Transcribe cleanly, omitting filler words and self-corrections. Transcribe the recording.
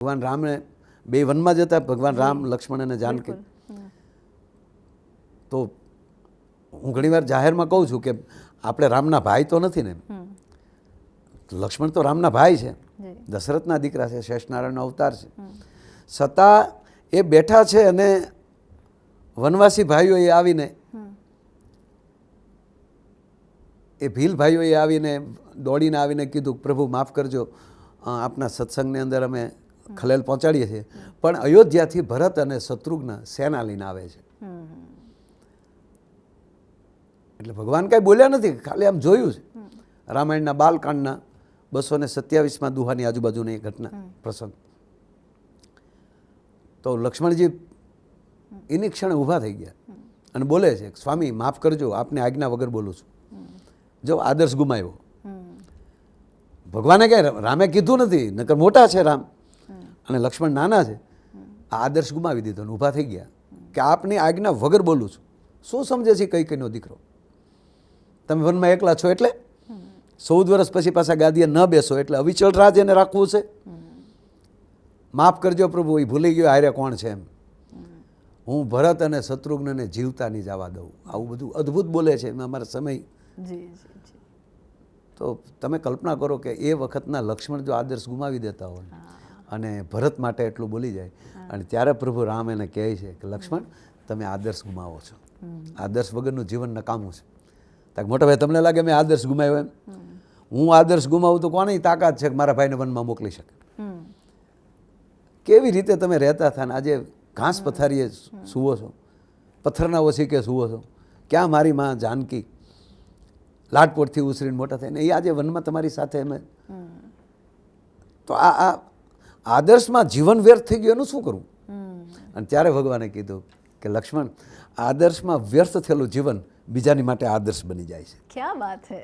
ભગવાન રામને બે વનમાં જતા ભગવાન રામ લક્ષ્મણ અને જાનકી. તો હું ઘણીવાર જાહેરમાં કહું છું કે આપણે રામના ભાઈ તો નથી ને. લક્ષ્મણ તો રામના ભાઈ છે, દશરથના દીકરા છે, શેષનારાયણનો અવતાર છે. છતાં એ બેઠા છે અને વનવાસી ભાઈઓએ આવીને, એ ભીલ ભાઈઓએ આવીને દોડીને આવીને કીધું, પ્રભુ માફ કરજો, આપના સત્સંગની અંદર અમે ખલેલ પહોંચાડીએ છીએ, પણ અયોધ્યાથી ભરત અને શત્રુઘ્ન સેના લઈને આવે છે. એટલે ભગવાન કાંઈ બોલ્યા નથી, ખાલી આમ જોયું છે. રામાયણના બાલકાંડના 227માં દુહાની આજુબાજુની એ ઘટના પ્રસંગ. તો લક્ષ્મણજી એની ક્ષણે ઊભા થઈ ગયા અને બોલે છે, સ્વામી માફ કરજો, આપને આજ્ઞા વગર બોલું છું. જો આદર્શ ગુમાવ્યો. ભગવાને કહે, રામે કીધું નથી, નકર મોટા છે રામ અને લક્ષ્મણ નાના છે. આ આદર્શ ગુમાવી દીધો ને ઊભા થઈ ગયા કે આપની આજ્ઞા વગર બોલું છું. શું સમજે છે કઈ કઈનો દીકરો? તમે વનમાં એકલા છો એટલે 14 વર્ષ પછી પાછા ગાદીએ ન બેસો એટલે અવિચળ રાજ એને રાખવું છે. માફ કરજો પ્રભુ, એ ભૂલી ગયો હારે કોણ છે એમ. હું ભરત અને શત્રુઘ્નને જીવતા નહીં જવા દઉં. આવું બધું અદ્ભુત બોલે છે. અમારા સમય તો તમે કલ્પના કરો કે એ વખતના લક્ષ્મણ જો આદર્શ ગુમાવી દેતા હોય અને ભરત માટે એટલું બોલી જાય, અને ત્યારે પ્રભુ રામ એને કહે છે કે લક્ષ્મણ તમે આદર્શ ગુમાવો છો, આદર્શ વગરનું જીવન નકામું છે. તાક મોટા ભાઈ તમને લાગે મેં આદર્શ ગુમાવ્યો એમ? હું આદર્શ ગુમાવું તો કોની તાકાત છે કે મારા ભાઈને વનમાં મોકલી શકે? કેવી રીતે તમે રહેતા હતા ને આજે ઘાસ પથારીએ સૂવો છો, પથ્થરના ઓછીકે સૂવો છો. ક્યાં મારી માં જાનકી લાટપોટથી ઉછરીને મોટા થઈને એ આજે વનમાં તમારી સાથે અમે. તો આ આદર્શમાં જીવન વ્યર્થ થઈ ગયું એનું શું કરવું? અને ત્યારે ભગવાને કીધું કે લક્ષ્મણ, આદર્શમાં વ્યર્થ થયેલું જીવન બીજાની માટે આદર્શ બની જાય છે. ક્યાં વાત છે.